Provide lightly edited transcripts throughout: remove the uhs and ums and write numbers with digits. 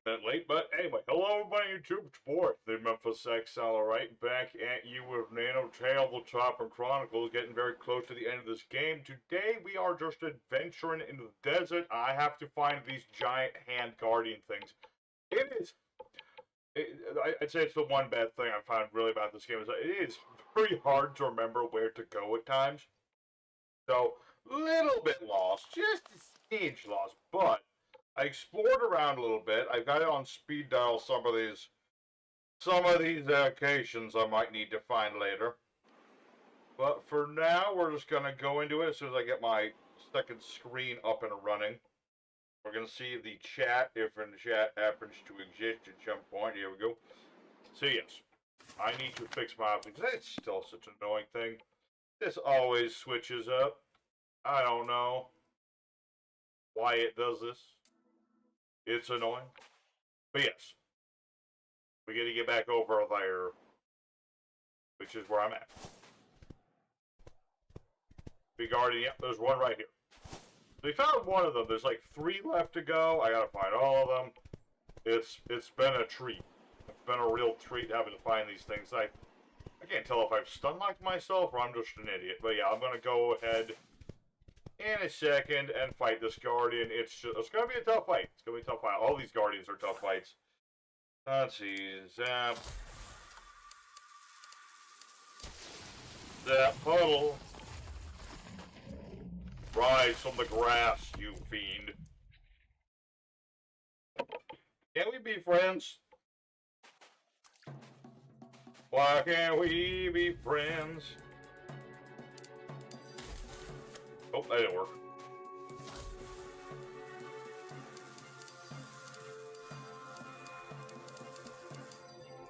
Bit late, but anyway, hello everybody on YouTube, it's Boris, the Memphis Exile, right back at you with Nanotale Typing Chronicles, getting very close to the end of this game. Today we are just adventuring into the desert. I have to find these giant hand guardian things. I'd say it's the one bad thing I find really about this game, is that it is very hard to remember where to go at times. So, little bit lost, just a smidge lost, but I explored around a little bit. I got it on speed dial some of these locations I might need to find later. But for now, we're just gonna go into it as soon as I get my second screen up and running. We're gonna see the chat, if the chat happens to exist at some point. Here we go. So yes, I need to fix my options. It's still such an annoying thing. This always switches up. I don't know why it does this. It's annoying. But yes, we got to get back over there, which is where I'm at. Big Guardian, yep, there's one right here. We found one of them. There's like 3 left to go. I gotta find all of them. It's been a treat. It's been a real treat having to find these things. I can't tell if I've stun-locked myself or I'm just an idiot. But yeah, I'm gonna go ahead in a second and fight this Guardian. It's gonna be a tough fight. It's gonna be a tough fight. All these Guardians are tough fights. Let's see. Zap. Zap puddle. Rise from the grass, you fiend. Can't we be friends? Why can't we be friends? Oh, that didn't work.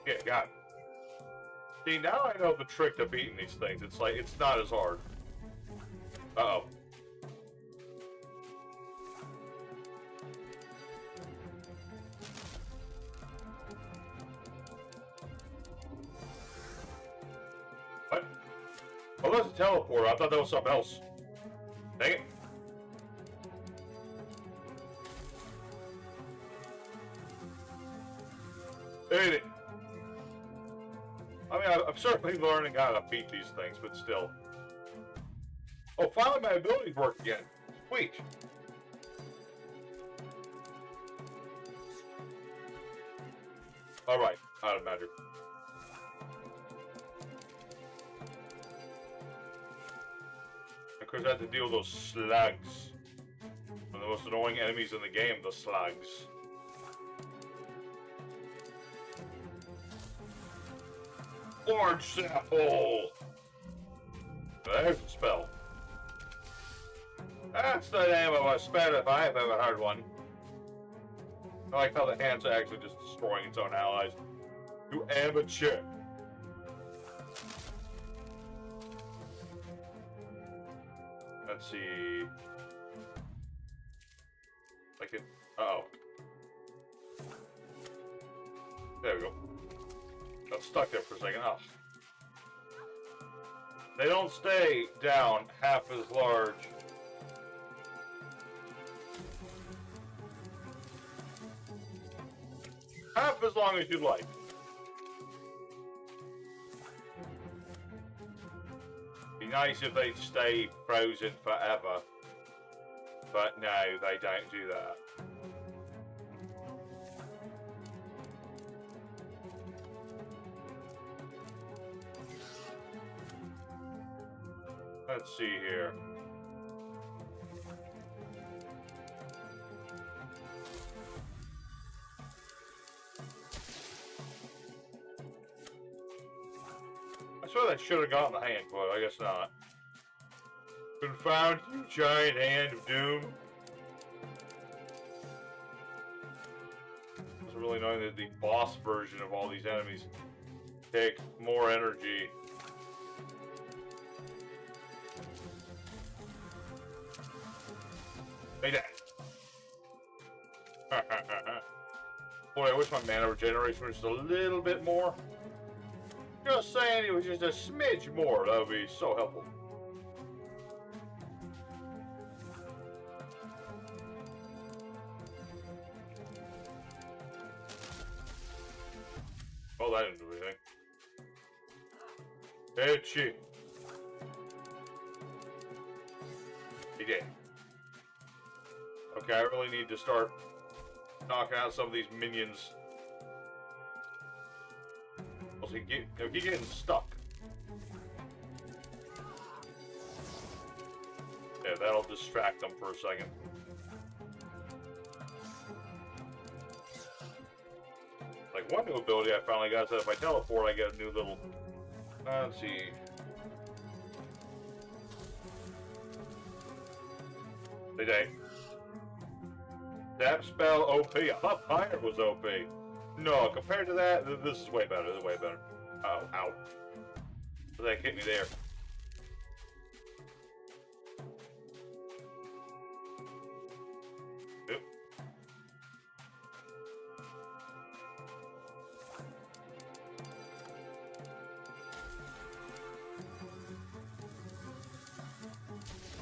Yeah, got it. See, now I know the trick to beating these things. It's like, it's not as hard. Uh-oh. What? Oh, that's a teleporter. I thought that was something else. Dang it. Dang it. I mean, I'm certainly learning how to beat these things, but still. Oh, finally my abilities work again. Sweet. Alright, out of magic. Of course, I have to deal with those slugs. One of the most annoying enemies in the game, the slugs. Orange sample! There's the spell. That's the name of a spell if I've ever heard one. I like how the hands are actually just destroying its own allies. You amateur. Let's see. Like it. Uh-oh. There we go. Got stuck there for a second. Oh. They don't stay down half as large. Half as long as you'd like. Be nice if they stay frozen forever. But no, they don't do that. Let's see here. I swear that should have gotten the hand, but I guess not. Confound you, giant hand of doom. It's really annoying that the boss version of all these enemies take more energy. Hey, Dad. Boy, I wish my mana regeneration was just a little bit more. Just saying, it was just a smidge more. That would be so helpful. Oh, that didn't do anything. Itchy. He did. Okay, I really need to start knocking out some of these minions. Also, he getting stuck. Yeah, that'll distract them for a second. Like, one new ability I finally got is that if I teleport, I get a new little... let's see. Today. That spell OP. I thought Fire was OP. No, compared to that, this is way better. This is way better. Oh, ow. That hit me there. Oop.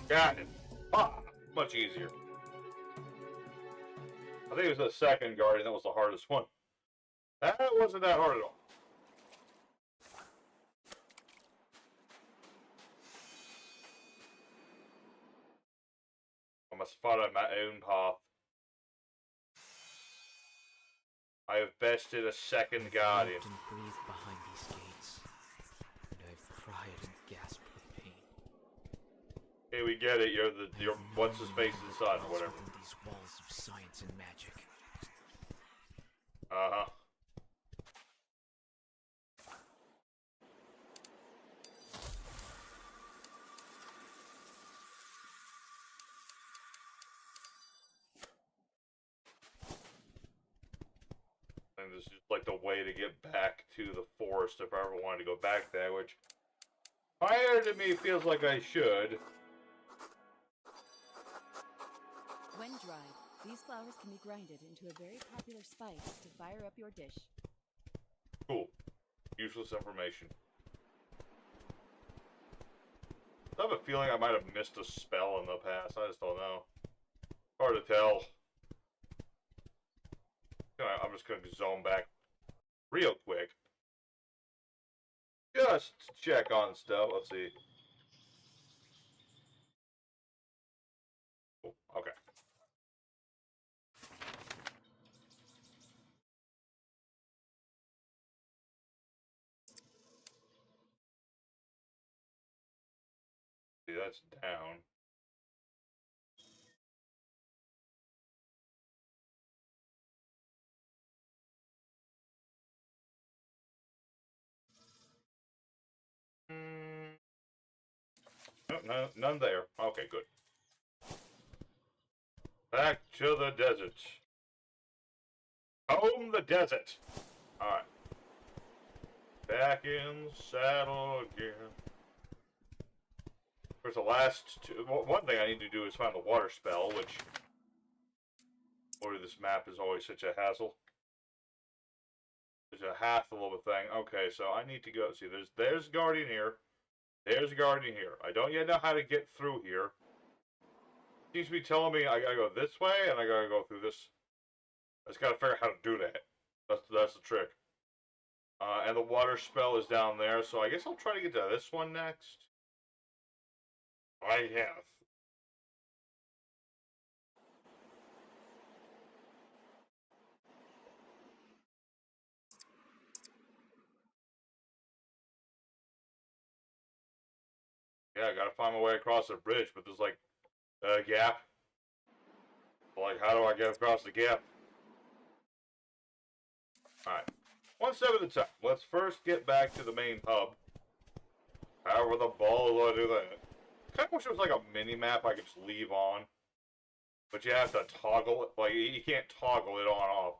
Got it. Ah, much easier. I think it was the second guardian that was the hardest one. That wasn't that hard at all. I must follow my own path. I have bested a second guardian. I often breathe behind these gates, and I've cried and gasped with pain. Hey, we get it. You're what's his face son or whatever. These walls of science and magic. Uh-huh. And this is just like the way to get back to the forest if I ever wanted to go back there, which fire to me feels like I should. When dried, these flowers can be grinded into a very popular spice to fire up your dish. Cool. Useless information. I have a feeling I might have missed a spell in the past. I just don't know. Hard to tell. I'm just going to zone back real quick. Just check on stuff. Let's see. Oh, okay. See, that's down. No, none there. Okay, good. Back to the desert. Home the desert. Alright. Back in saddle again. There's the last two. One thing I need to do is find the water spell, which... Boy, this map is always such a hassle. There's a hassle of a thing. Okay, so I need to go... See, there's Guardian here. There's a Guardian here. I don't yet know how to get through here. Seems to be telling me I gotta go this way, and I gotta go through this. I just gotta figure out how to do that. That's the trick. And the water spell is down there, so I guess I'll try to get to this one next. I have. Yeah, I gotta find my way across the bridge, but there's like a gap. Like, how do I get across the gap? Alright. One step at a time. Let's first get back to the main hub. However the balls do I do that? Kind of wish it was like a mini-map I could just leave on. But you have to toggle it. Like, you can't toggle it on and off.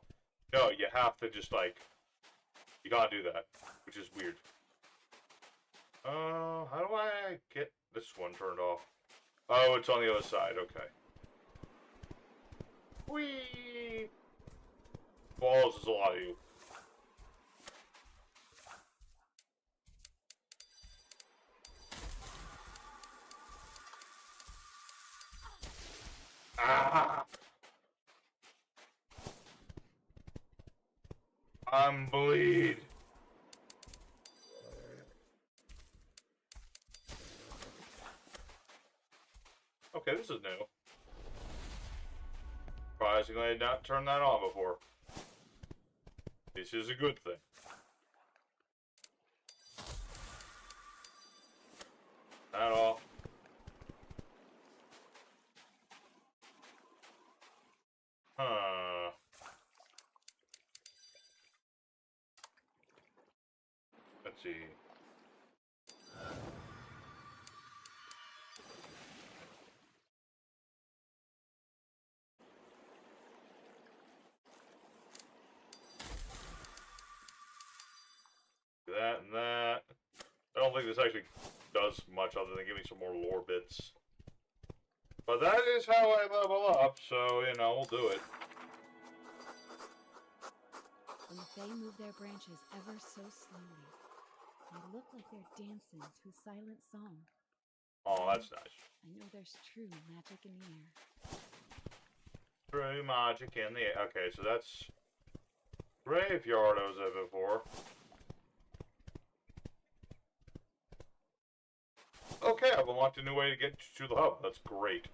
No, you have to just, like... You gotta do that. Which is weird. How do I get this one turned off? Oh, it's on the other side. Okay. Whee! Balls is a lot of you. Ah! I'm bleed. this is new. Surprisingly, I did not turn that on before. This is a good thing. That off. Huh. Let's see. That and that. I don't think this actually does much other than give me some more lore bits. But that is how I level up, so, you know, we'll do it. When the Fae move their branches ever so slowly, they look like they're dancing to silent song. Oh, that's nice. I know there's true magic in the air. True magic in the air. Okay, so that's graveyard I was at before. Okay, I've unlocked a new way to get to the hub. That's great.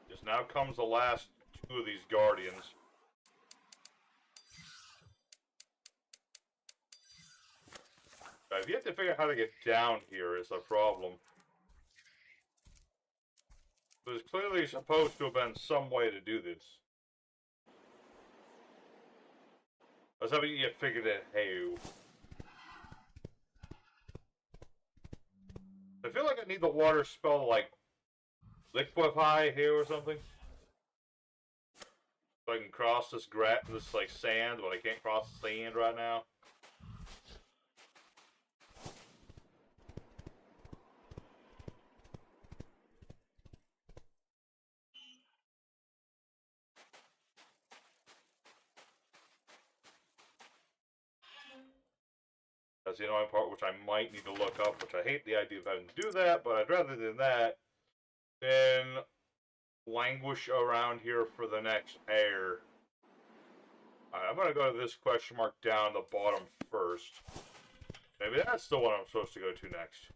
Just now comes the last two of these guardians. I've yet to figure out how to get down here is the problem. There's clearly supposed to have been some way to do this. I was hoping you figured it, hey. I feel like I need the water spell to, like, liquefy here or something. So I can cross this like sand, but I can't cross the sand right now. That's the annoying part, which I might need to look up, which I hate the idea of having to do that, but I'd rather than that than languish around here for the next air. Alright, I'm gonna go to this question mark down the bottom first. Maybe that's the one I'm supposed to go to next.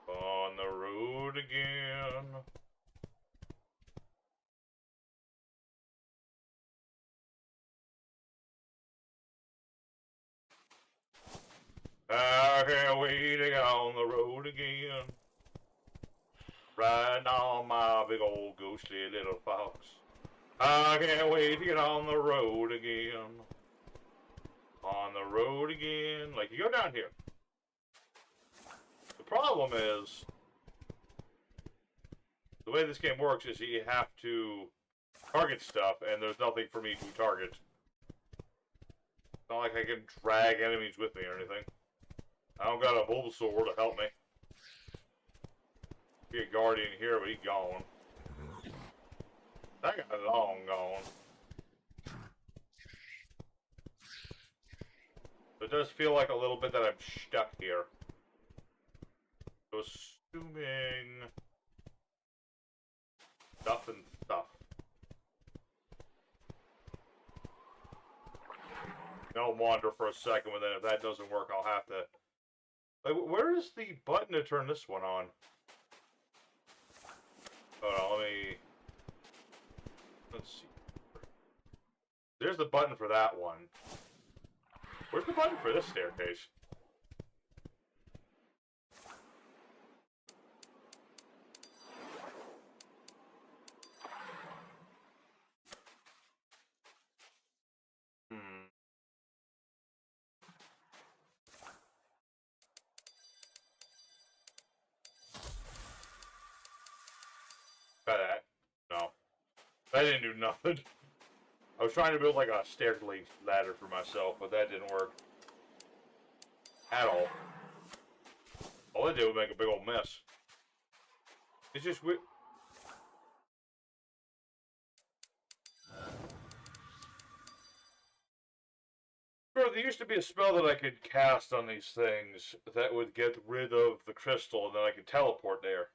On the road again. I can't wait to get on the road again. Riding on my big old ghostly little fox. I can't wait to get on the road again. On the road again. Like, you go down here. The problem is, the way this game works is you have to target stuff, and there's nothing for me to target. It's not like I can drag enemies with me or anything. I don't got a Bulbasaur to help me. Be a guardian here, but he's gone. That guy's long gone. It does feel like a little bit that I'm stuck here. So assuming stuff and stuff. I'll wander for a second, but then if that doesn't work, I'll have to. Like, where is the button to turn this one on? Hold on, let's see. There's the button for that one. Where's the button for this staircase? Try that. No. That didn't do nothing. I was trying to build like a staircase ladder for myself, but that didn't work. At all. All I did was make a big old mess. It's just weird. Bro, there used to be a spell that I could cast on these things that would get rid of the crystal, and then I could teleport there.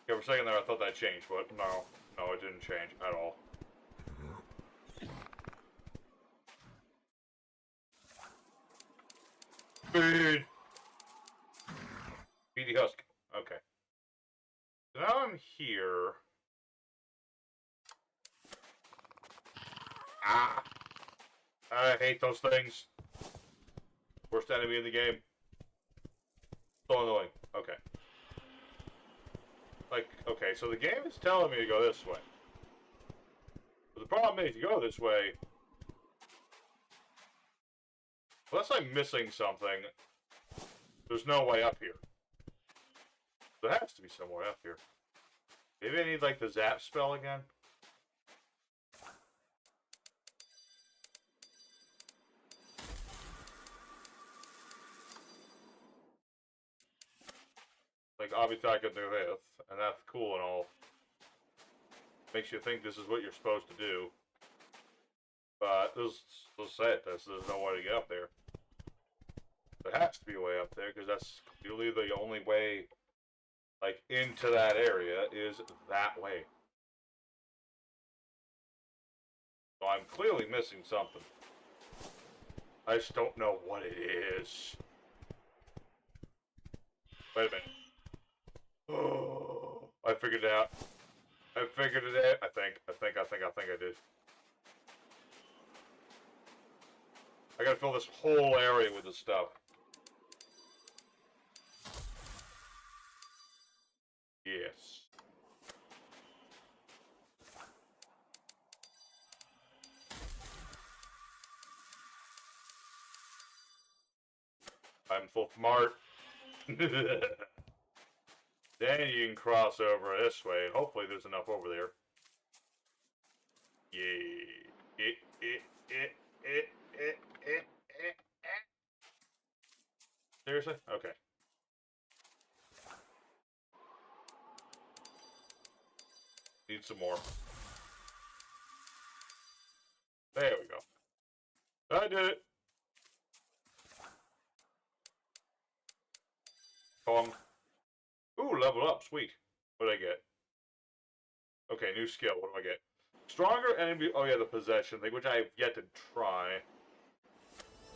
Yeah, for a second there I thought that changed, but no. No, it didn't change at all. Speed! Speedy Husk. Okay. So now I'm here. Ah! I hate those things. Worst enemy in the game. So annoying. Okay. Like, okay, so the game is telling me to go this way. But the problem is, you go this way, unless I'm missing something, there's no way up here. There has to be some way up here. Maybe I need, like, the zap spell again? Like, obviously I can do this, and that's cool and all. Makes you think this is what you're supposed to do. But, let's say it, there's no way to get up there. There has to be a way up there, because that's clearly the only way, like, into that area is that way. So I'm clearly missing something. I just don't know what it is. Wait a minute. Oh, I figured it out. I figured it out. I think I did. I gotta fill this whole area with this stuff. Yes. I'm full smart. Then you can cross over this way, and hopefully there's enough over there. Yeah. Seriously? Okay. Need some more. There we go. I did it. Pong. Ooh, level up. Sweet. What did I get? Okay, new skill. What do I get? Stronger enemy. Oh, yeah, the possession thing, which I have yet to try.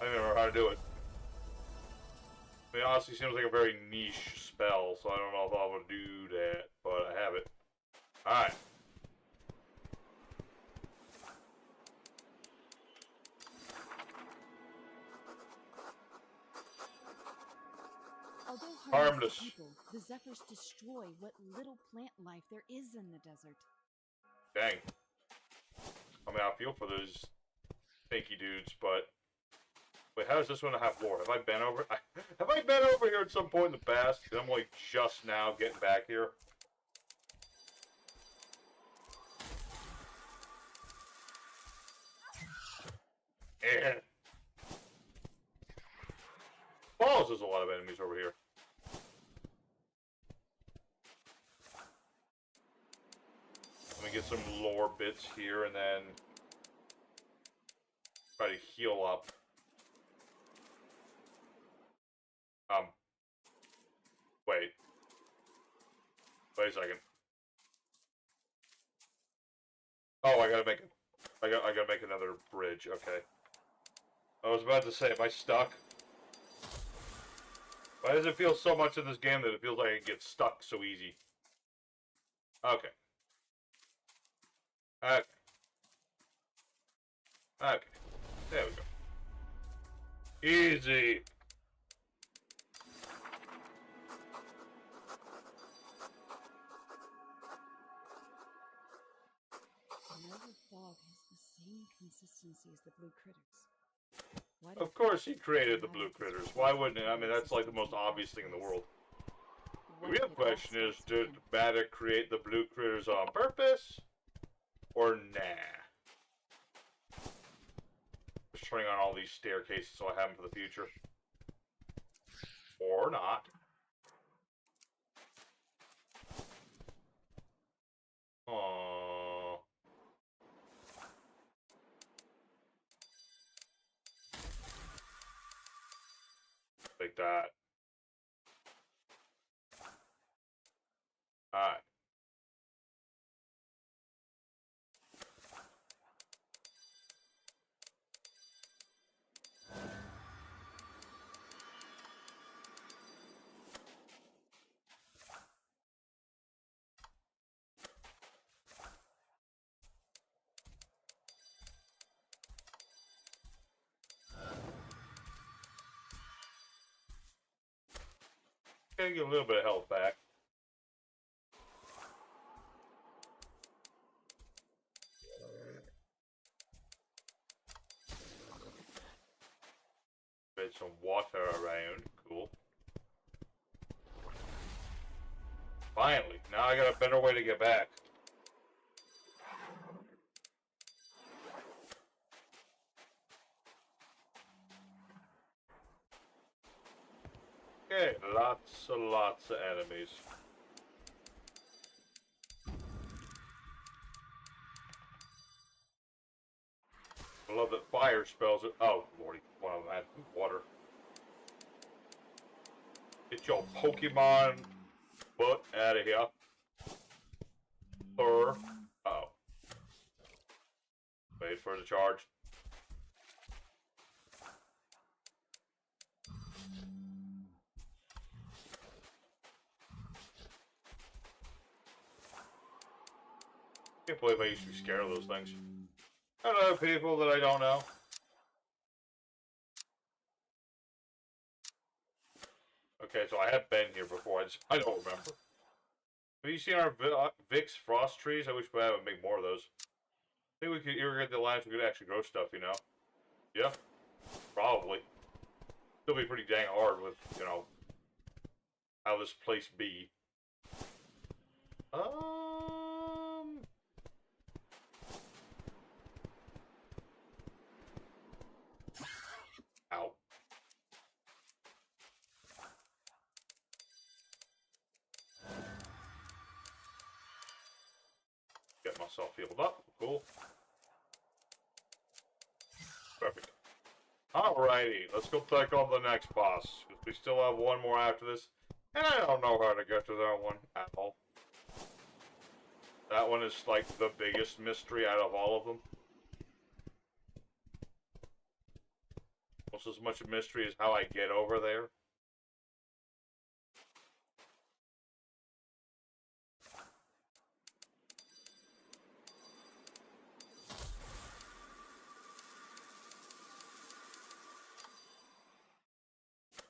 I don't remember how to do it. I mean, honestly, seems like a very niche spell, so I don't know if I will do that, but I have it. Alright. Although Harmless. to people, the Zephyrs destroy what little plant life there is in the desert. Dang. I mean, I feel for those stinky dudes, but... Wait, how does this one have lore? Have I been over... Have I been over here at some point in the past? Because I'm, like, just now getting back here. Eh. Balls, there's a lot of enemies over here. Let me get some lore bits here and then try to heal up. Wait. Wait a second. Oh, I gotta make it. I gotta make another bridge. Okay. I was about to say, am I stuck? Why does it feel so much in this game that it feels like it gets stuck so easy? Okay. Okay. Okay. There we go. Easy. Another fog has the same consistency as the blue critters. Of course he created the blue critters. Why wouldn't he? I mean, that's like the most obvious thing in the world. The real question is, did Matter create the blue critters on purpose? Or nah? Just turning on all these staircases so I have them for the future. Or not. Aww. Like that. Alright. get a little bit of health back. Bit some water around. Cool. Finally, now I got a better way to get back. Okay, lots of enemies. I love that fire spells it. Oh, lordy, one of them had water. Get your Pokemon butt out of here. Uh-oh. Wait for the charge. I can't believe I used to be scared of those things. I know people that I don't know. Okay, so I have been here before. I don't remember. Have you seen our Vic's frost trees? I wish we had make more of those. I think we could irrigate the lands. We could actually grow stuff, you know. Yeah, probably. Still be pretty dang hard with, you know, how this place be. Ow. Get myself healed up. Cool. Perfect. Alrighty, let's go take on the next boss. Because we still have one more after this. And I don't know how to get to that one at all. That one is like the biggest mystery out of all of them. Almost as much a mystery as how I get over there.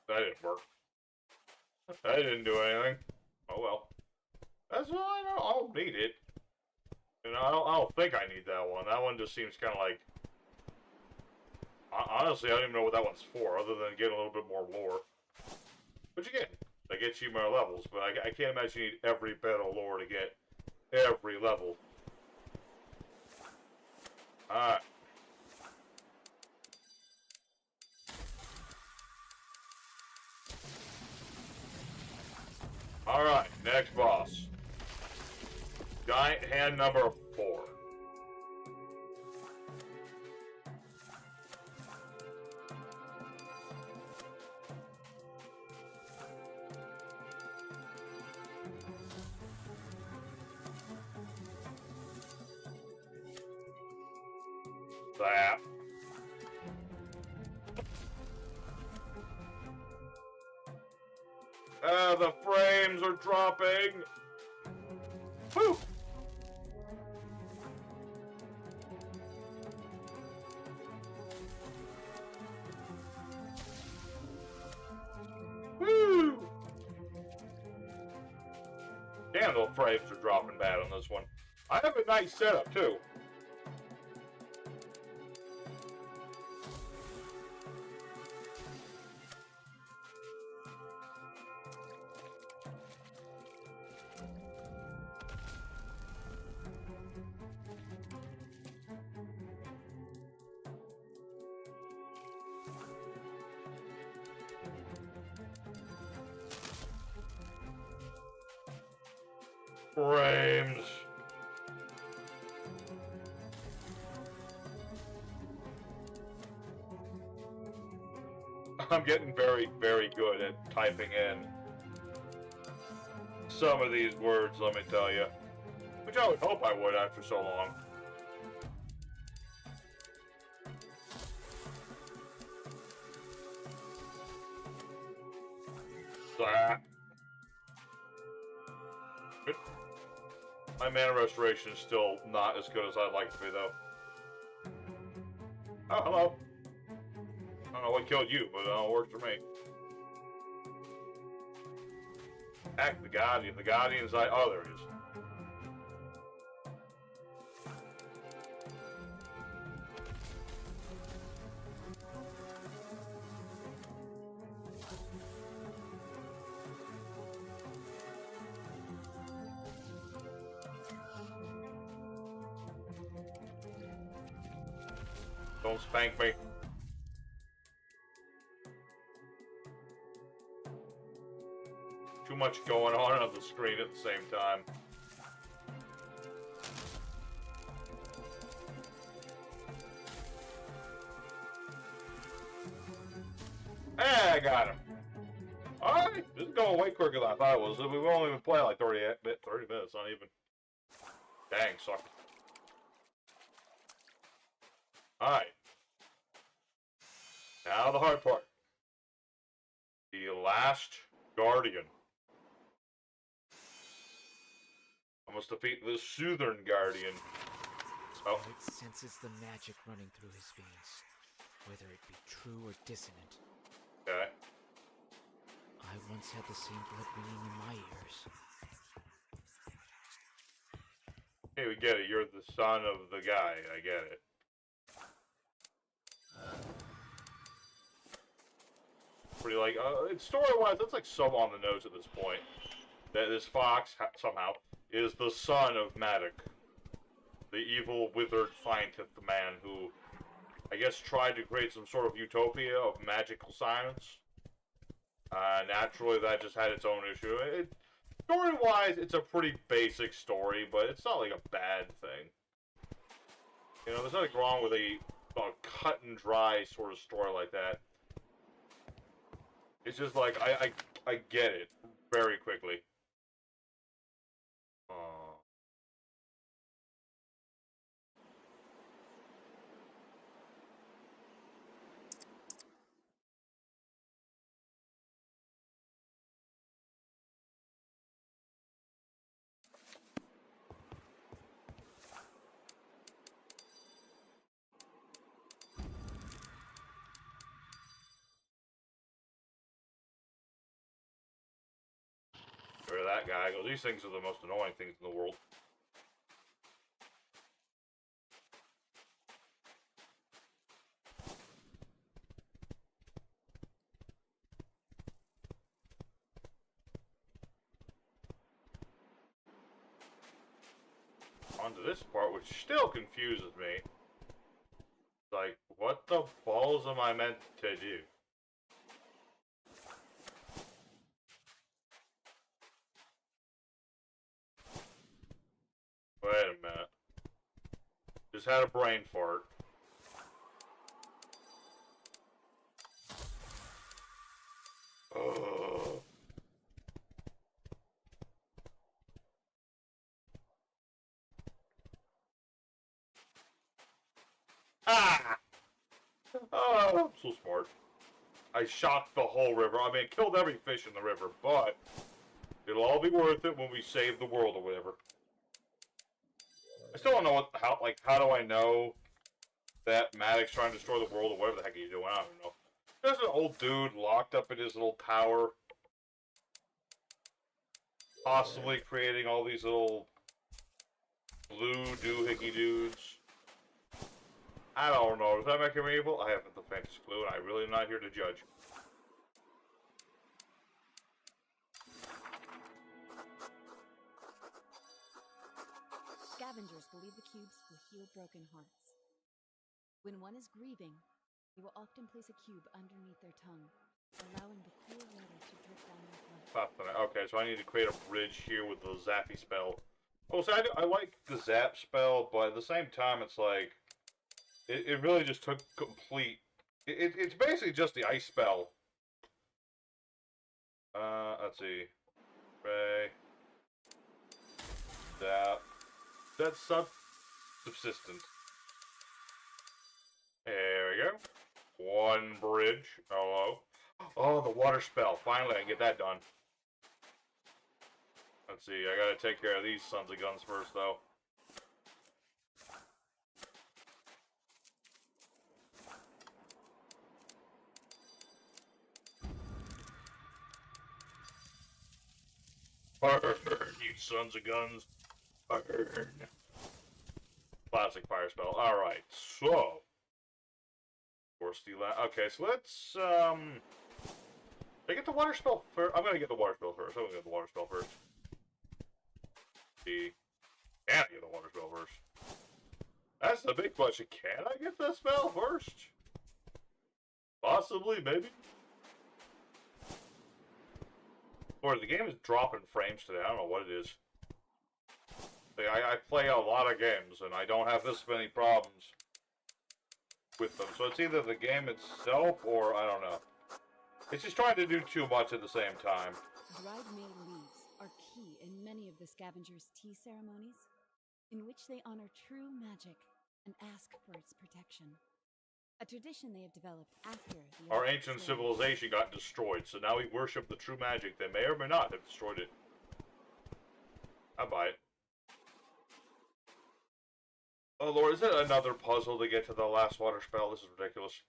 That didn't work. That didn't do anything. Oh well. That's all I don't need it. You know, I don't think I need that one. That one just seems kind of like... Honestly, I don't even know what that one's for, other than getting a little bit more lore. Which again, that gets you more levels, but I can't imagine you need every bit of lore to get every level. Alright. Alright, next boss. Giant hand number 4. That. The frames are dropping. Woo! Woo! Damn, those frames are dropping bad on this one. I have a nice setup too. Frames. I'm getting very, very good at typing in some of these words, let me tell you. Which I would hope I would after so long. That. My mana restoration is still not as good as I'd like to be, though. Oh, hello. I don't know what killed you, but it worked for me. Attack the Guardian. The Guardian's like, oh, there he is. Don't spank me. Too much going on the screen at the same time. Hey, I got him. Alright, this is going way quicker than I thought it was. We've only been playing like 30 minutes, not even. Dang, sucker. Alright. Now the hard part. The last Guardian. I must defeat the Southern Guardian. Oh. It senses the magic running through his veins, whether it be true or dissonant. Okay. I once had the same blood ringing in my ears. Hey, we get it. You're the son of the guy. I get it. Pretty like, story-wise, that's like so on the nose at this point. That this fox, somehow, is the son of Madoc. The evil, withered scientist man who, I guess, tried to create some sort of utopia of magical science. Naturally, that just had its own issue. Story-wise, it's a pretty basic story, but it's not like a bad thing. You know, there's nothing wrong with a cut-and-dry sort of story like that. It's just like, I get it very quickly. Where that guy goes, these things are the most annoying things in the world. Onto this part, which still confuses me. Like, what the balls am I meant to do? Wait a minute. Just had a brain fart. Ugh. Ah! Oh, I'm so smart. I shocked the whole river. I mean, killed every fish in the river, but it'll all be worth it when we save the world or whatever. I still don't know how do I know that Maddox trying to destroy the world or whatever the heck he's doing? I don't know. There's an old dude locked up in his little tower, possibly creating all these little blue doohickey dudes. I don't know. Does that make him evil? I haven't the faintest clue, and I really am not here to judge. Scavengers believe the cubes will heal broken hearts. When one is grieving, they will often place a cube underneath their tongue, allowing the cool water to drip down their blood. Okay, so I need to create a bridge here with the zappy spell. Oh, so I like the zap spell, but at the same time, it's like it really just took complete. It's basically just the ice spell. Let's see. Ray. Zap. That's subsistent. There we go. One bridge. Hello. Oh, the water spell. Finally, I can get that done. Let's see. I gotta take care of these sons of guns first, though. sons of guns. Burn. Classic fire spell. Alright, so. Force the okay, so let's, Did I get the water spell first? I'm gonna get the water spell first. I'm gonna get the water spell first. Can I get the water spell first? That's the big question. Can I get the spell first? Possibly, maybe. Or the game is dropping frames today. I don't know what it is. I play a lot of games, and I don't have this many problems with them. So it's either the game itself, or I don't know. It's just trying to do too much at the same time. Dried May leaves are key in many of the scavengers' tea ceremonies, in which they honor true magic and ask for its protection. A tradition they have developed after the Our ancient civilization got destroyed, so now we worship the true magic. They may or may not have destroyed it. I buy it. Oh lord, is it another puzzle to get to the last water spell? This is ridiculous.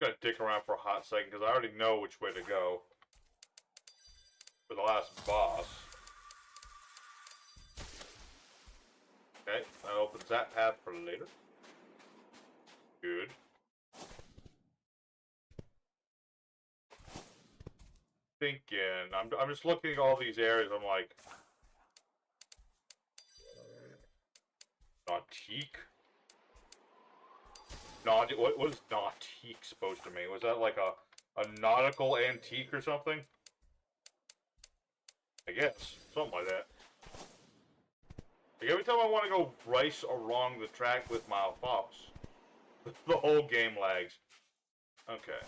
Gonna dick around for a hot second because I already know which way to go for the last boss. Okay, that opens that path for later. Good. Thinking, I'm just looking at all these areas. I'm like, nautique. What was nautique supposed to mean? Was that like a nautical antique or something? I guess something like that. Like every time I want to go right along the track with my fox, the whole game lags. Okay.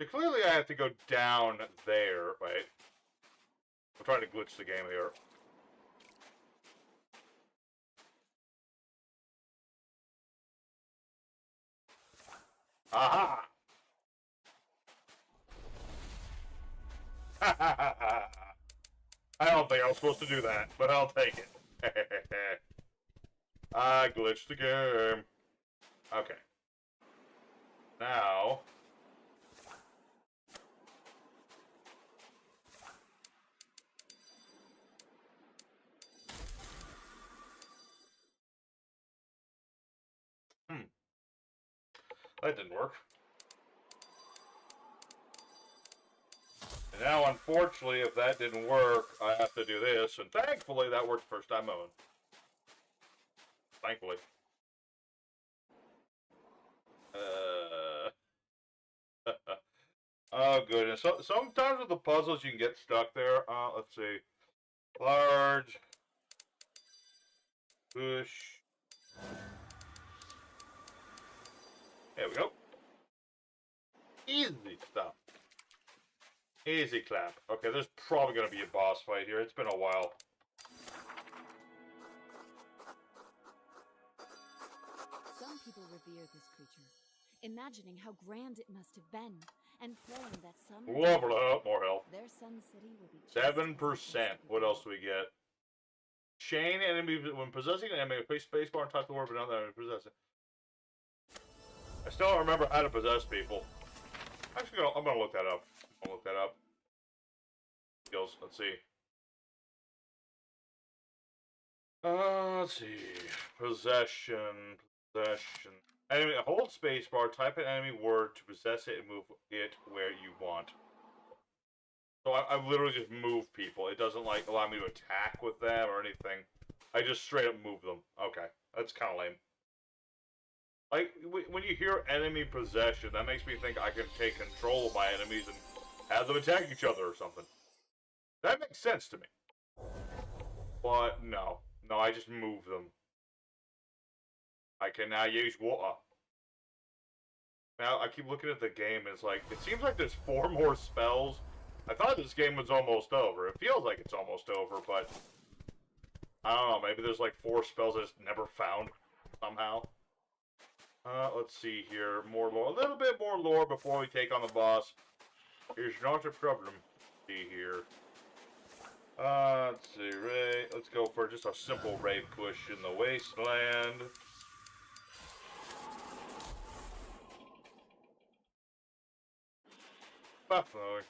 So clearly I have to go down there, right? I'm trying to glitch the game here. Aha! I don't think I was supposed to do that, but I'll take it. I glitched the game. Okay. Now... That didn't work. And now, unfortunately, if that didn't work, I have to do this. And thankfully, that worked the first time mowing. Thankfully. Oh, goodness. So, sometimes with the puzzles, you can get stuck there. Let's see. Large. Push. There we go. Easy stuff. Easy clap. Okay, there's probably going to be a boss fight here. It's been a while. Some people revere this creature, imagining how grand it must have been, and praying that some Level up, more health. their Sun City will be 7%. What else do we get? Chain enemy when possessing an enemy, place spacebar and type the word but not that enemy possessing. I still don't remember how to possess people. I'm gonna look that up. I'll look that up. Skills. Let's see. Let's see. Possession. Possession. Enemy. Hold spacebar. Type an enemy word to possess it and move it where you want. So I literally just move people. It doesn't like allow me to attack with them or anything. I just straight up move them. Okay, that's kind of lame. Like, when you hear enemy possession, that makes me think I can take control of my enemies and have them attack each other or something. That makes sense to me. But, no. No, I just move them. I can now use water. Now, I keep looking at the game, and it's like, it seems like there's 4 more spells. I thought this game was almost over. It feels like it's almost over, but... I don't know, maybe there's like 4 spells I just never found, somehow. Let's see here. More lore. A little bit more lore before we take on the boss. Here's not a problem. Let's see here. Let's see. Ray. Let's go for just a simple raid push in the wasteland. Definitely.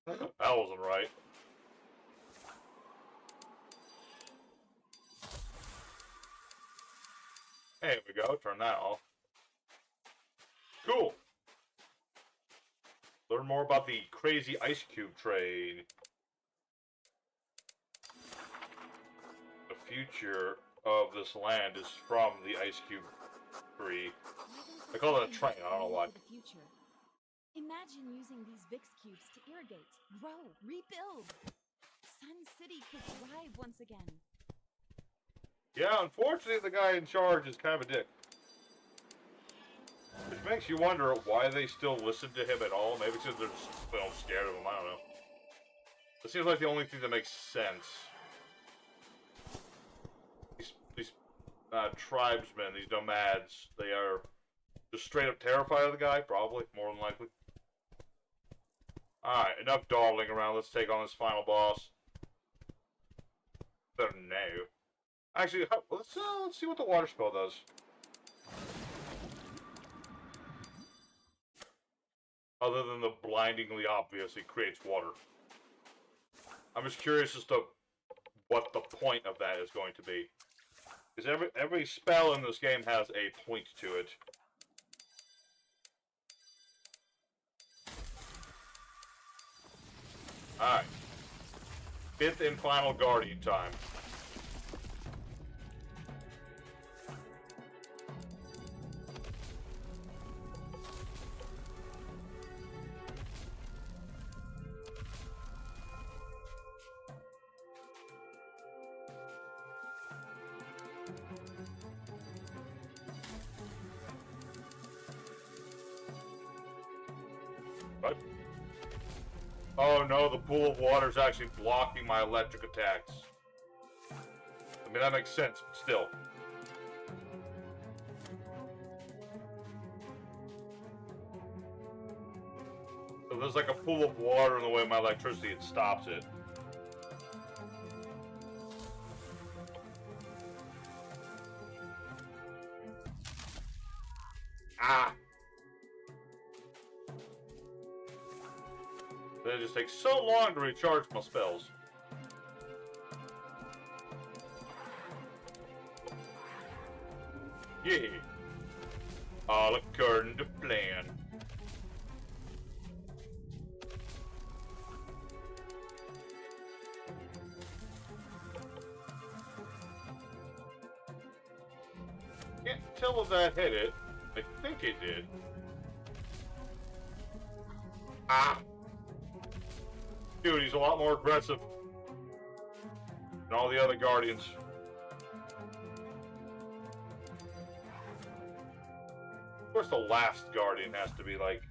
That wasn't right. There we go. Turn that off. Cool. Learn more about the crazy ice cube trade. The future of this land is from the ice cube tree. They call it a train. I don't know why. Imagine using these Vix cubes to irrigate, grow, rebuild. Sun City could thrive once again. Yeah, unfortunately, the guy in charge is kind of a dick. Which makes you wonder why they still listen to him at all. Maybe because they're just scared of him. I don't know. It seems like the only thing that makes sense. These tribesmen, these nomads, they are just straight up terrified of the guy, probably, more than likely. Alright, enough dawdling around. Let's take on this final boss. Better now. Actually, let's see what the water spell does. Other than the blindingly obvious, it creates water. I'm just curious as to what the point of that is going to be. Because every spell in this game has a point to it. Alright. 5th and final Guardian time. What? Oh no, the pool of water is actually blocking my electric attacks. I mean, that makes sense, but still. So there's like a pool of water in the way of my electricity, it stops it. Ah! Then it just takes so long to recharge my spells. Yeah. All according to plan. Can't tell if that hit it. I think it did. Ah! Dude, he's a lot more aggressive than all the other Guardians. Of course, the last Guardian has to be like...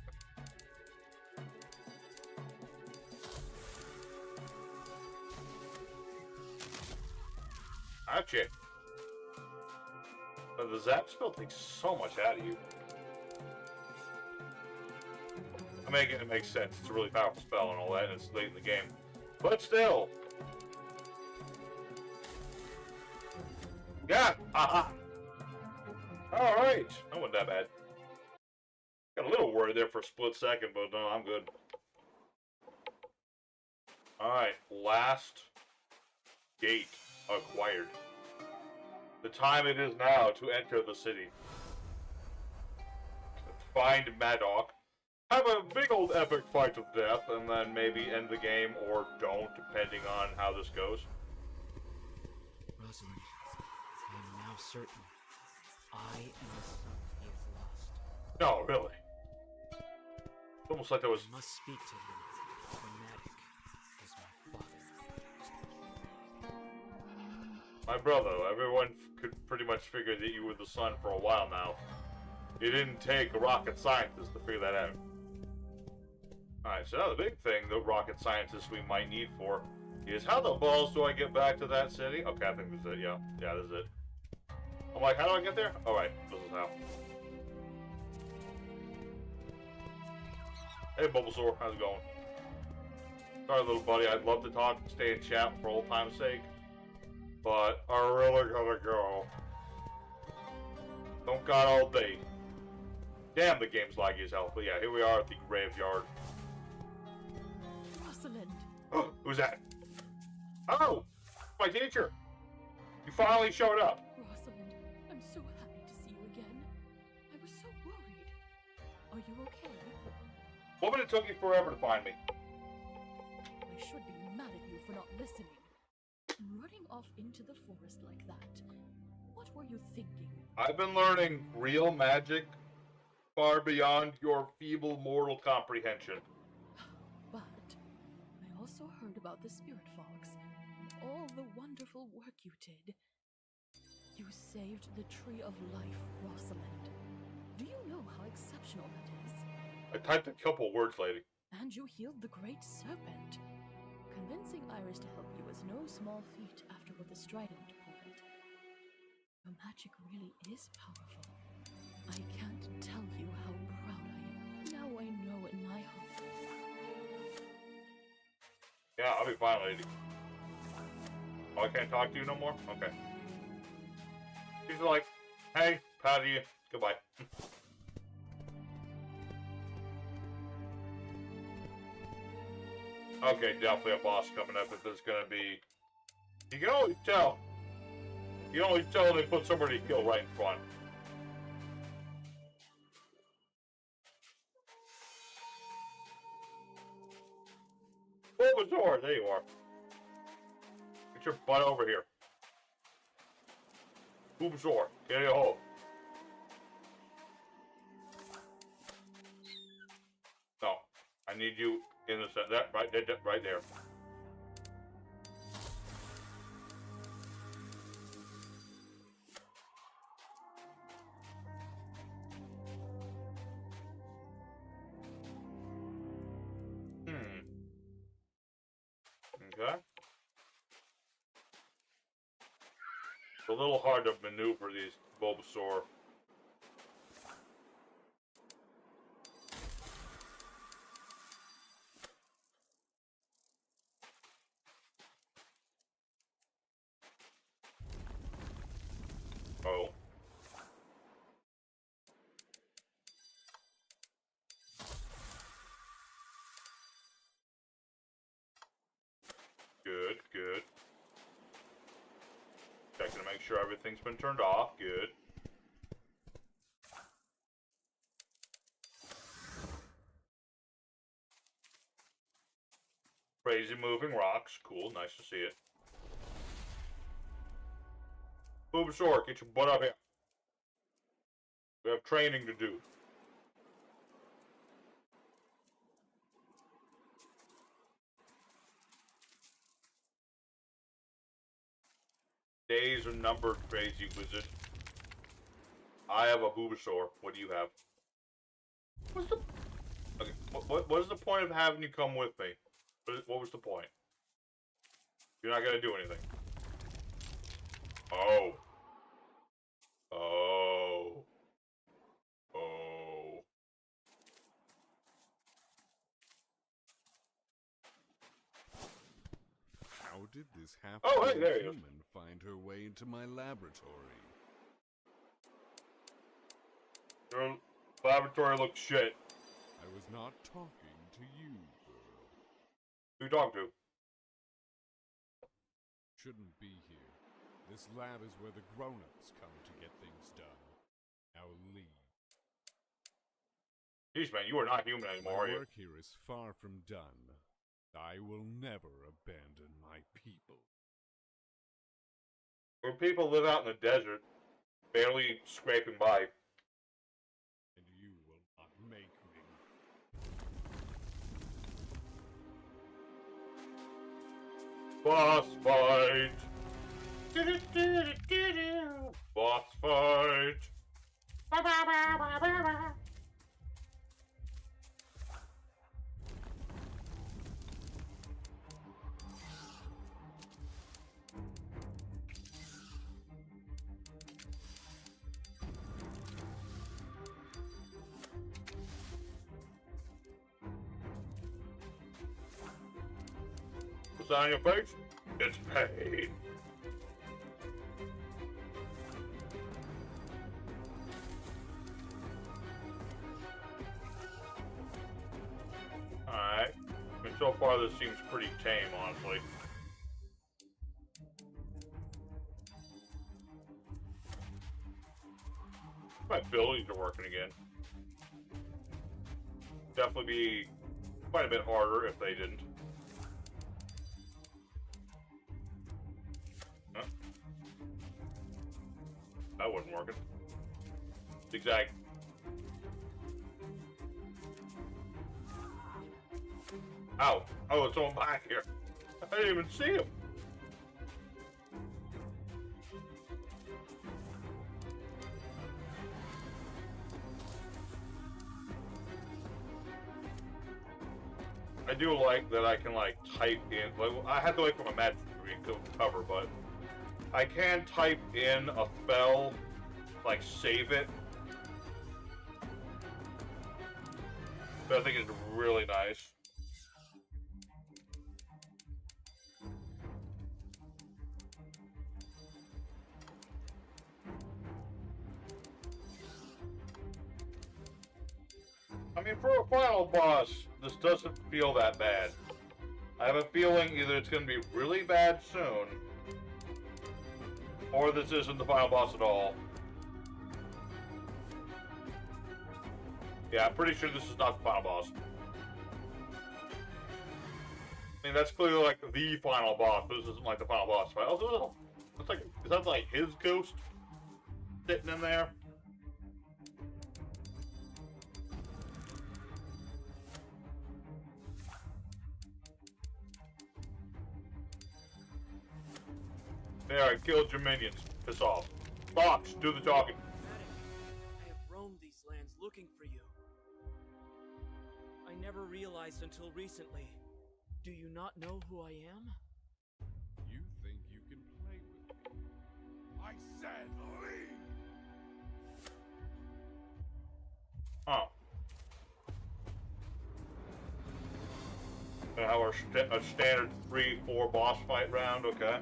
Gotcha. But the Zap spell takes so much out of you. I mean, it makes sense. It's a really powerful spell and all that, and it's late in the game. But still. Yeah! Aha! Alright! That wasn't that bad. Got a little worried there for a split second, but no, I'm good. Alright, last gate acquired. The time it is now to enter the city. Find Madoc. Have a big old epic fight to death, and then maybe end the game, or don't, depending on how this goes. Rosalind, I am now certain I am the son he has lost. No, really. It's almost like there was... I must speak to him. Fanatic is my father. My brother, everyone could pretty much figure that you were the son for a while now. It didn't take a rocket scientist to figure that out. Alright, so now the big thing the rocket scientists we might need for is how the balls do I get back to that city? Okay, I think this is it, yeah. Yeah, this is it. I'm like, how do I get there? Alright, this is how. Hey, Bulbasaur, how's it going? Sorry, little buddy, I'd love to talk, stay in chat for old time's sake. But I really gotta go. Don't got all day. Damn, the game's laggy as hell. But yeah, here we are at the graveyard. Rosalind! Who's that? Oh! My teacher! You finally showed up. Rosalind, I'm so happy to see you again. I was so worried. Are you okay? Woman, it took you forever to find me. I should be mad at you for not listening. Running off into the forest like that. What were you thinking? I've been learning real magic far beyond your feeble mortal comprehension. But I also heard about the spirit fogs and all the wonderful work you did. You saved the Tree of Life, Rosalind. Do you know how exceptional that is? I typed a couple words, lady. And you healed the great serpent. Convincing Iris to help you was no small feat after what the Strident pulled. Your magic really is powerful. I can't tell you how proud I am. Now I know in my heart. Yeah, I'll be fine, lady. Oh, I can't talk to you no more? Okay. She's like, hey, proud of you. Goodbye. Okay, definitely a boss coming up if there's gonna be... You can always tell. You can always tell when they put somebody to kill right in front. Bulbasaur, there you are. Get your butt over here. Bulbasaur, get in a hole. No, I need you in the center. That right there. Okay. It's a little hard to maneuver these Bulbasaur. Oh. Good, good. Checking to make sure everything's been turned off. Good. Crazy moving rocks. Cool, nice to see it. Bulbasaur, get your butt up here. We have training to do. Days are numbered, crazy wizard. I have a Bulbasaur. What do you have? What's the... Okay, what is the point of having you come with me? What was the point? You're not gonna do anything. Oh. Oh. Oh. How did this Oh, hey, there he is. human find her way into my laboratory? Your laboratory looks shit. I was not talking to you, girl. Who you talking to? Shouldn't be here. This lab is where the grown-ups come to get things done. Now leave. Jeez, man, you are not human anymore, are My you? work here is far from done. I will never abandon my people. Where people live out in the desert, barely scraping by. And you will not make me. Boss fight! Boss fight! What's that on your face? It's pain. so far this seems pretty tame, honestly. My abilities are working again. Definitely be quite a bit harder if they didn't. Huh? That wasn't working. Zigzag. Ow. Oh, it's on back here. I didn't even see him. I do like that I can, like, type in, like, I had to wait for my magic screen to cover, but I can type in a spell, like, save it. But I think it's really nice. I mean, for a final boss, this doesn't feel that bad. I have a feeling either it's going to be really bad soon, or this isn't the final boss at all. Yeah, I'm pretty sure this is not the final boss. I mean, that's clearly like the final boss, but this isn't like the final boss. Right? Oh, it's like, is that like his ghost sitting in there? There, I killed your minions. Piss off. Fox, do the talking. I have roamed these lands looking for you. I never realized until recently. Do you not know who I am? You think you can play with me? I said leave! Huh. And how a standard 3-4 boss fight round, okay.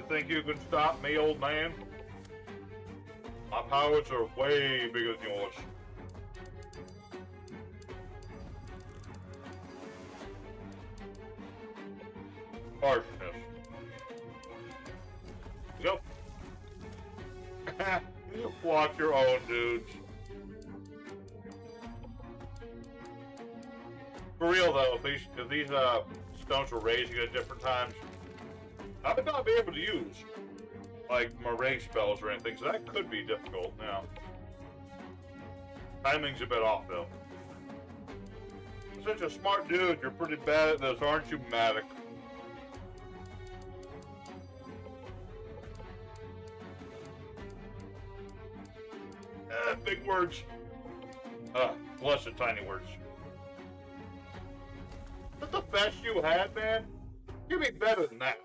Think you can stop me, old man? My powers are way bigger than yours. Harshness. Go. Watch your own, dudes. For real though, if these stones were raising at different times, I would not be able to use, like, my rage spells or anything, so that could be difficult now. Timing's a bit off, though. You're such a smart dude, you're pretty bad at this, aren't you, Matic? Big words. Blessed tiny words. That's the best you had, man? Give me better than that.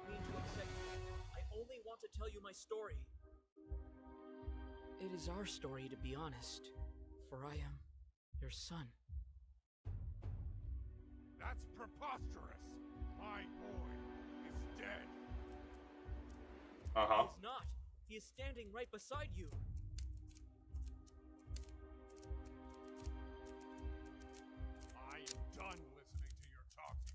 To tell you my story. It is our story, to be honest, for I am your son. That's preposterous. My boy is dead. He is not. He is standing right beside you. I am done listening to your talking.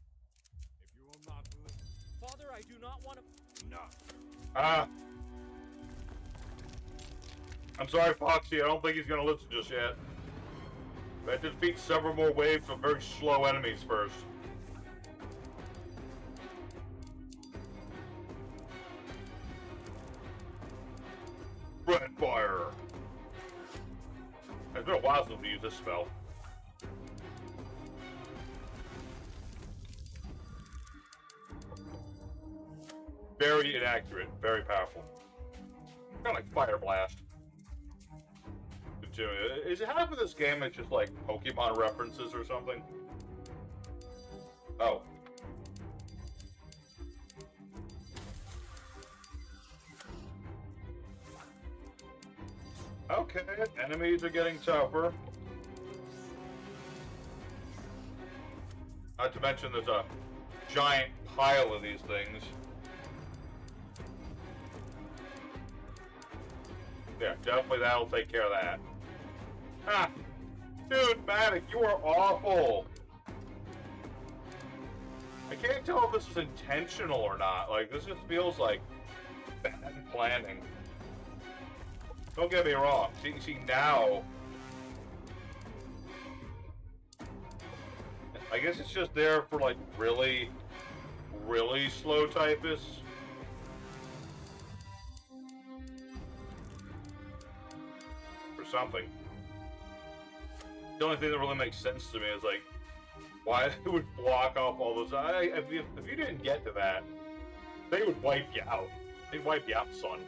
If you will not listen. Father, I do not want to. Enough. I'm sorry, Foxy. I don't think he's gonna listen just yet. We have to defeat several more waves of very slow enemies first. Red Fire. It's been a while since we used this spell. Very inaccurate, very powerful. Kind of like Fire Blast. Is it half of this game is just like Pokemon references or something? Oh. Okay, enemies are getting tougher. Not to mention there's a giant pile of these things. Yeah, definitely that'll take care of that. Ah! Dude, Matic, you are awful! I can't tell if this is intentional or not. Like, this just feels like bad planning. Don't get me wrong. See, now... I guess it's just there for, like, really, really slow typists. Or something. The only thing that really makes sense to me is, like, why they would block off all those... If you didn't get to that, they would wipe you out. They'd wipe you out, son.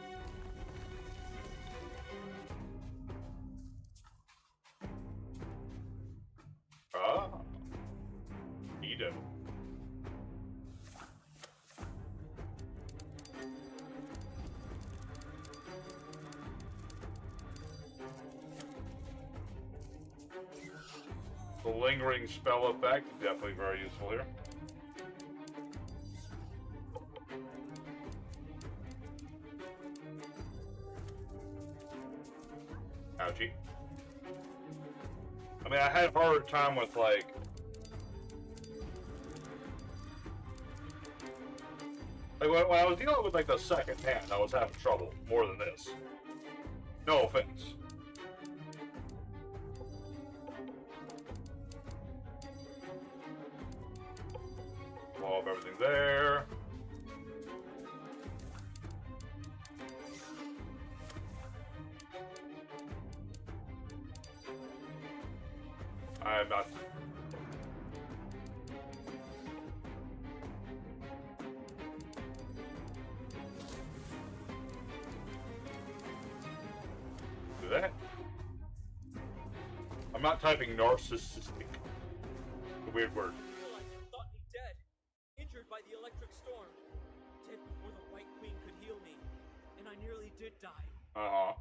Ah. Eden. The lingering spell effect, definitely very useful here. Ouchie. I mean, I had a harder time with, like... when I was dealing with, like, the second hand, I was having trouble more than this. No offense. Blow up everything there. I'm not... Do that? I'm not typing narcissistic. A weird word. Thought me dead, injured by the electric storm, dead before the White Queen could heal me, and I nearly did die. Uh-huh.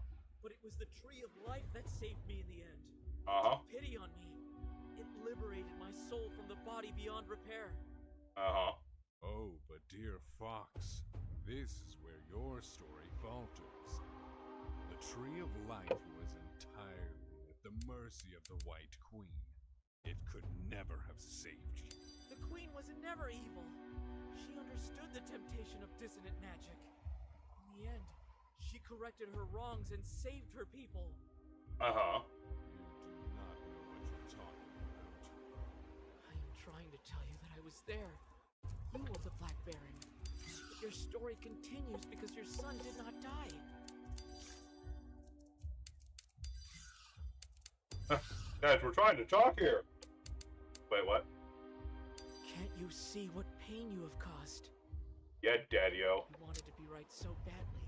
But it was the Tree of Life that saved me in the end. Uh-huh. Pity on me. It liberated my soul from the body beyond repair. Uh-huh. Oh, but dear Fox, this is where your story falters. The Tree of Life was entirely at the mercy of the White Queen. It could never have saved you. The Queen was never evil. She understood the temptation of dissonant magic. In the end, she corrected her wrongs and saved her people. Uh-huh. You do not know what you're talking about. I am trying to tell you that I was there. You were the Black Baron. But your story continues because your son did not die. Guys, we're trying to talk here. Wait, what? Can't you see what pain you have caused? Yeah, Daddy-o. You wanted to be right so badly.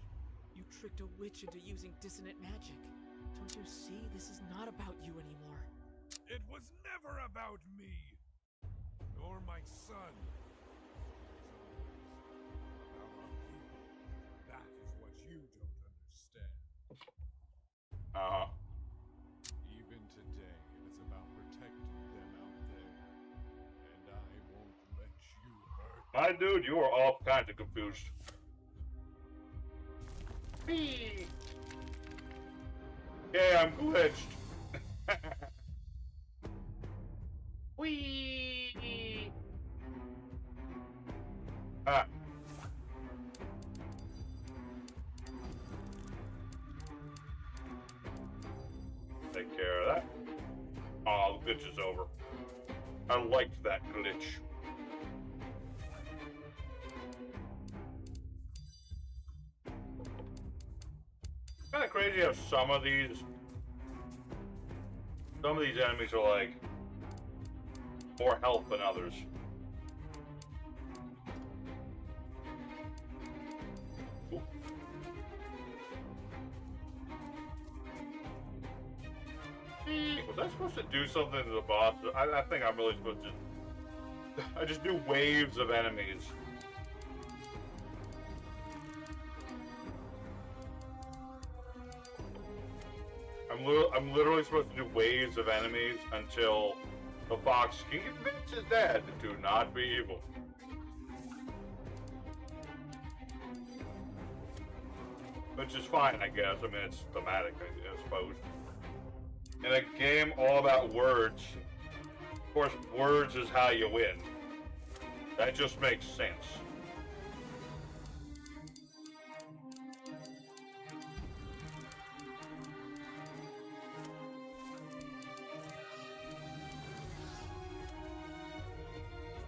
You tricked a witch into using dissonant magic. Don't you see? This is not about you anymore. It was never about me, nor my son. It was always about our people. That is what you don't understand. Uh-huh. Even today, it is about protecting them out there. And I won't let you hurt. My dude, you are all kinds of confused. Whee! Yeah, I'm glitched. Whee! Ah. Take care of that. Oh, the glitch is over. I liked that glitch. Kind of crazy how some of these enemies are like more health than others. Ooh. Was I supposed to do something to the boss? I think I'm really supposed to. I just do waves of enemies. I'm literally supposed to do waves of enemies until the fox can convince his dad to not be evil. which is fine, I guess. I mean, it's thematic, I suppose. In a game all about words, of course, words is how you win. That just makes sense.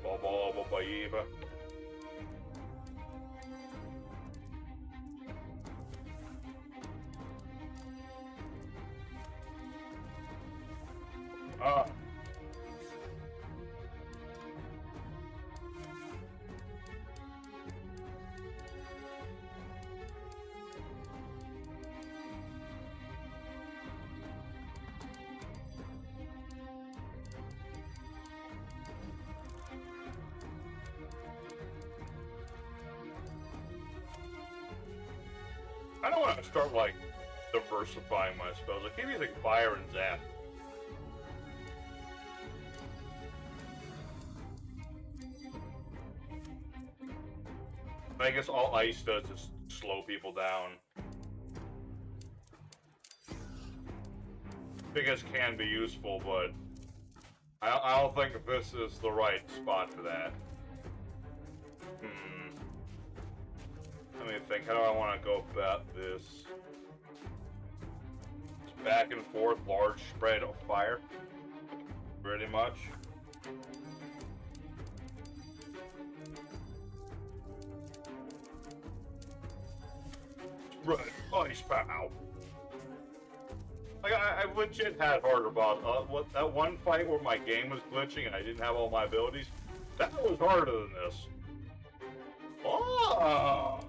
Ba-ba-ba-ba-ba. Ah. I don't want to start, like, diversifying my spells. I keep using fire and zap. I guess all ice does is slow people down. Because can be useful, but I don't think this is the right spot for that. Let me think, how do I want to go about this? It's back and forth, large spread of fire. Pretty much. Spread ice pow. Like, I legit had harder boss. That one fight where my game was glitching and I didn't have all my abilities, that was harder than this. Oh!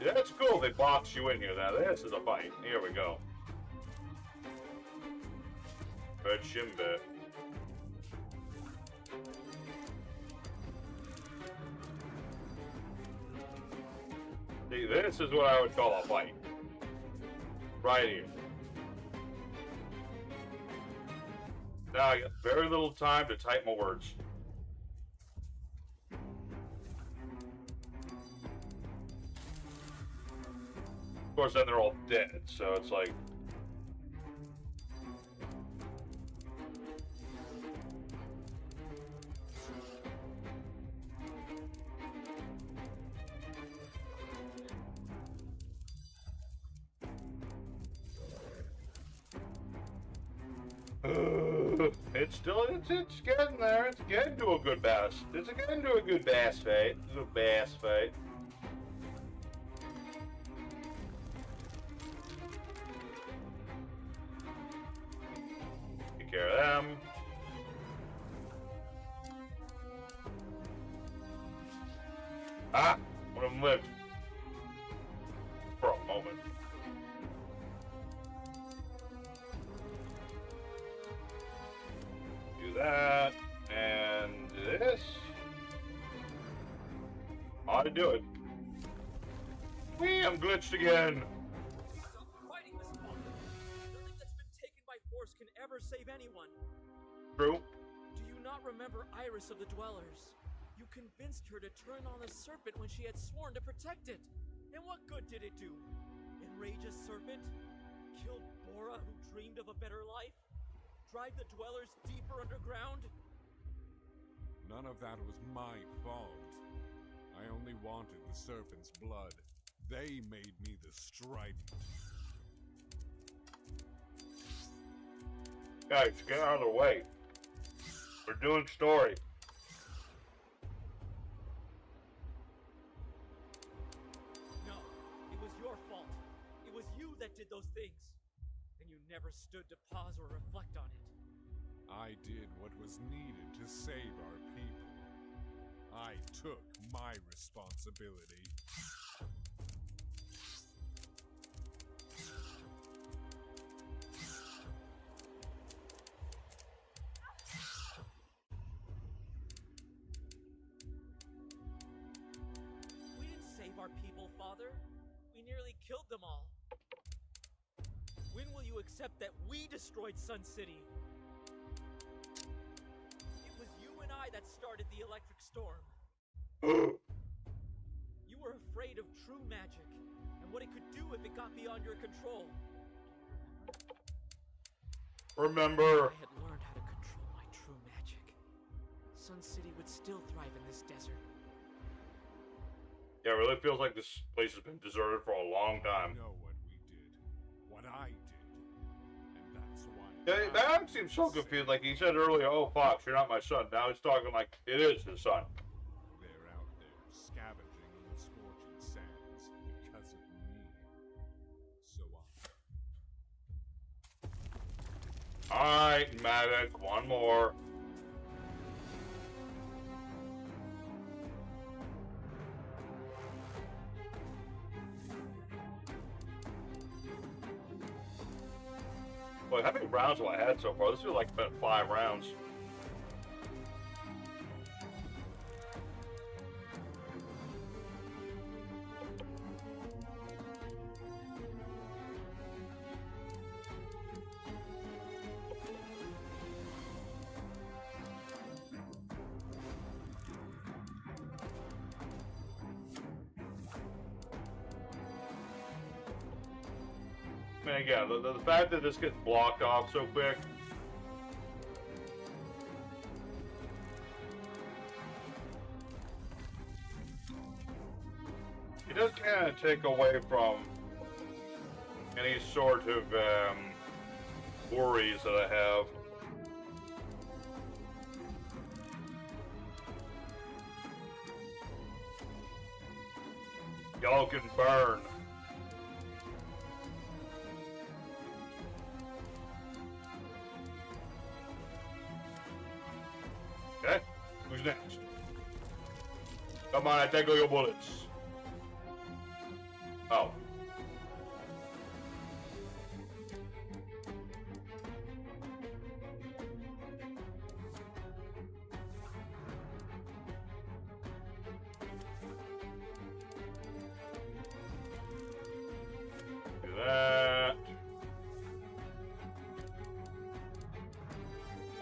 Yeah, that's cool. They box you in here. Now, this is a fight. Here we go. Red Shimbe. See, this is what I would call a fight. Right here. Now I got very little time to type my words. Of course, then they're all dead, so it's like... It's getting there. It's getting to a good bass. It's getting to a good bass fight. Good bass fight. Take care of them. Ah! One of them lived. For a moment. That and this. How to do it? Whee! I'm glitched again. Stop fighting, Miss Faulkner. Nothing that's been taken by force can ever save anyone. True. Do you not remember Iris of the Dwellers? You convinced her to turn on the serpent when she had sworn to protect it. And what good did it do? Enrage a serpent? Kill Bora, who dreamed of a better life? Drive the Dwellers deeper underground? None of that was my fault. I only wanted the serpent's blood. They made me the Strident. Guys, get out of the way. We're doing story. No, it was your fault. It was you that did those things. And you never stood to pause or reflect on it. I did what was needed to save our people. I took my responsibility. We didn't save our people, Father. We nearly killed them all. When will you accept that we destroyed Sun City? It was you and I that started the electric storm. You were afraid of true magic and what it could do if it got beyond your control. Remember. If I had learned how to control my true magic, Sun City would still thrive in this desert. Yeah, it really feels like this place has been deserted for a long time. I know what we did. What I did. And that's why. Yeah, that seems so confused. Like he said earlier, oh, Fox, you're not my son. Now he's talking like it is his son. They're out there scavenging in the scorching sands because of me. So Alright, Medic, one more. Boy, how many rounds have I had so far? This feels like it's been 5 rounds. And again, the fact that this gets blocked off so quick. It does kind of take away from any sort of worries that I have. Y'all can burn. Okay, who's next? Come on, I take all your bullets. Oh. Do that.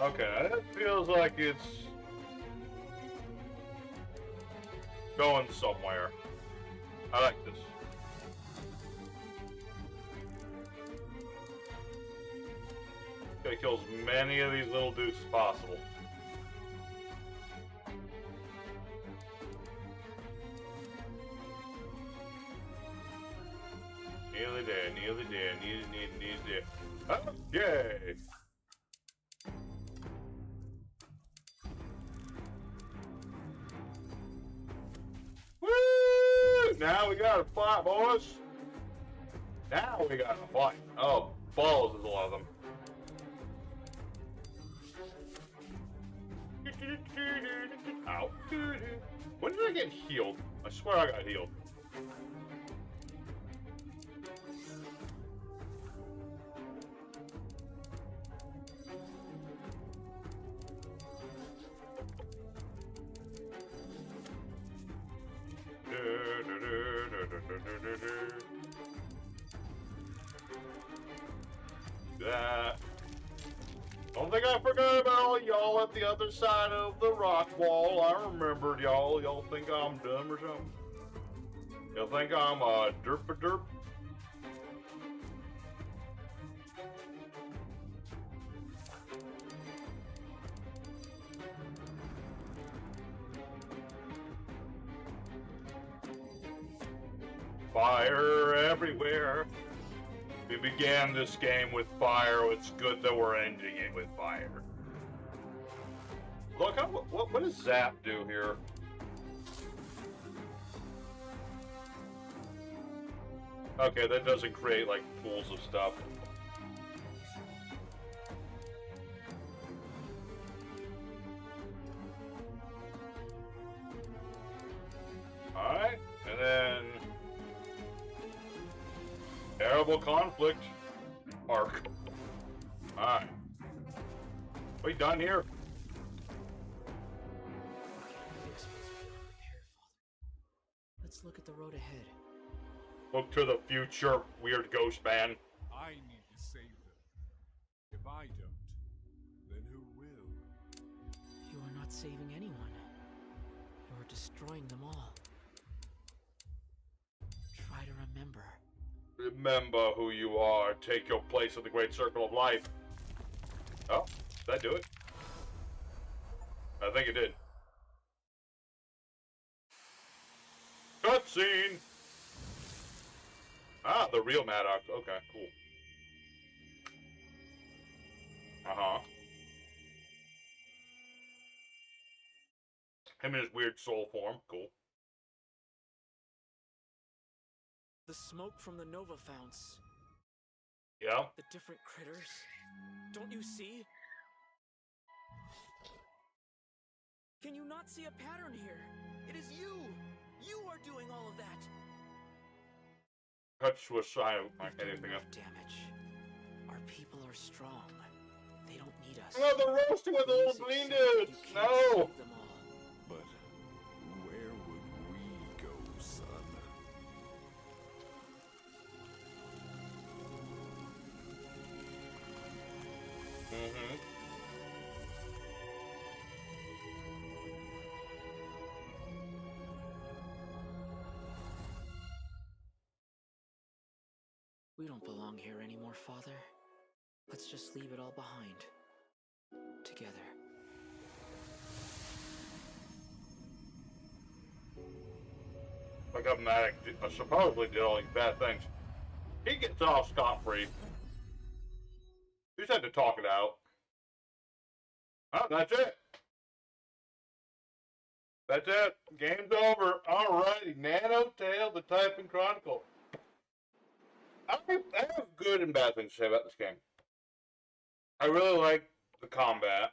Okay, now that feels like it's going somewhere. I like this. Gotta kill as many of these little dudes as possible. Nearly there, nearly there, nearly there. Okay! Woo! Now we got a fight, boys. Now we got a fight. Oh, balls is a lot of them. Ow. When did I get healed? I swear I got healed. That. Don't think I forgot about all y'all at the other side of the rock wall. I remembered y'all. Y'all think I'm dumb or something? Y'all think I'm a derp-a-derp? Fire everywhere. We began this game with fire. It's good that we're ending it with fire. Look, what does Zap do here? Okay, that doesn't create like pools of stuff. Alright, and then terrible conflict arc. Alright. We done here? Fix was prepared, Father. Let's look at the road ahead. Look to the future, weird ghost man. I need to save them. If I don't, then who will? You are not saving anyone. destroying them all. Try to remember. Remember who you are. Take your place in the great circle of life. Oh, did that do it? I think it did. Cutscene! Ah, the real Maddox. Okay, cool. Uh-huh. Him in his weird soul form. Cool. The smoke from the Nova founts. Yeah? The different critters. Don't you see? Can you not see a pattern here? It is you! You are doing all of that! Touch to a sign like We've done anything else. enough damage. Our people are strong. They don't need us. No, the roasting with the little Please green accept that dudes! you can't No! save them all. But where would we go, son? Mm-hmm. We don't belong here anymore, Father. Let's just leave it all behind. Together. Like a Maddox supposedly did all these bad things. He gets off scot-free. He just had to talk it out. Oh, that's it. That's it. Game's over. Alrighty. Nanotale, the Typing Chronicle. I have good and bad things to say about this game. I really like the combat.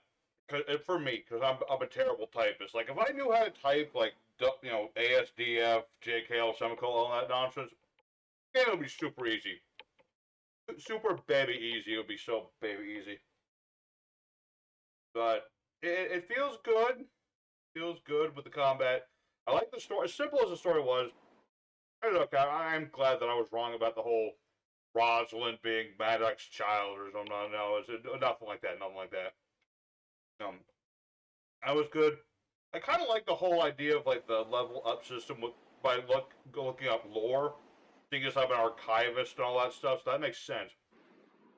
For me, because I'm a terrible typist. Like, if I knew how to type, like, you know, ASDF, JKL, semicolon, all that nonsense, the game would be super easy. Super baby easy. It would be so baby easy. But it feels good. Feels good with the combat. I like the story. As simple as the story was, hey, look, I'm glad that I was wrong about the whole Rosalind being Maddox's child or something. No, it's nothing like that. Nothing like that. I was good. I kind of like the whole idea of like the level up system by looking up lore, seeing as I'm an archivist and all that stuff. So that makes sense.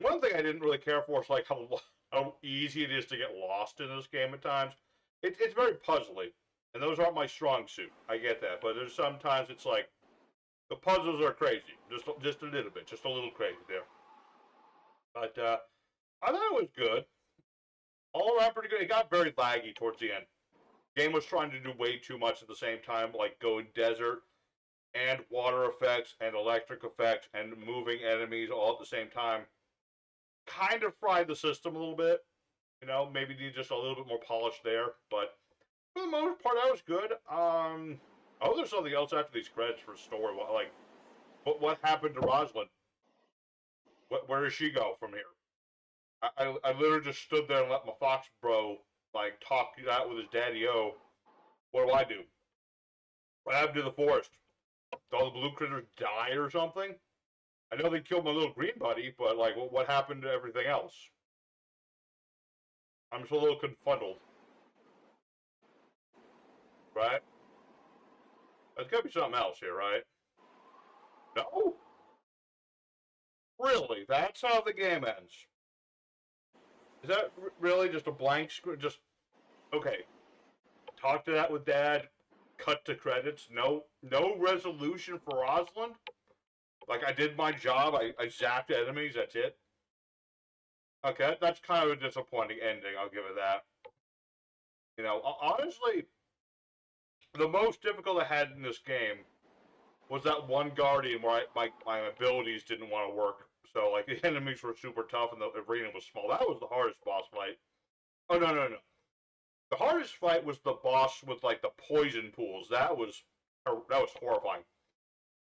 One thing I didn't really care for is like how easy it is to get lost in this game at times. It's very puzzly, and those aren't my strong suit. I get that, but there's sometimes it's like the puzzles are crazy, just a little bit, just a little crazy there. But I thought it was good. All around pretty good. It got very laggy towards the end. Game was trying to do way too much at the same time, like going desert and water effects and electric effects and moving enemies all at the same time. Kind of fried the system a little bit. You know, maybe need just a little bit more polish there, but for the most part, that was good. Oh, there's something else after these credits for the story. Like, what happened to Rosalind? Where does she go from here? I literally just stood there and let my fox bro like talk it out with his daddy-o. What do? What happened to the forest? Did all the blue critters die or something? I know they killed my little green buddy, but like, what happened to everything else? I'm just a little confuddled. Right? There's gotta be something else here, right? No? Really? That's how the game ends? Is that really just a blank screen? Just, okay. Talk to that with Dad. Cut to credits. No resolution for Rosalind? Like, I did my job. I zapped enemies. That's it? Okay, that's kind of a disappointing ending. I'll give it that. You know, honestly, the most difficult I had in this game was that one Guardian where my abilities didn't want to work. So, like, the enemies were super tough and the arena was small. That was the hardest boss fight. Oh, no. The hardest fight was the boss with, like, the poison pools. That was horrifying.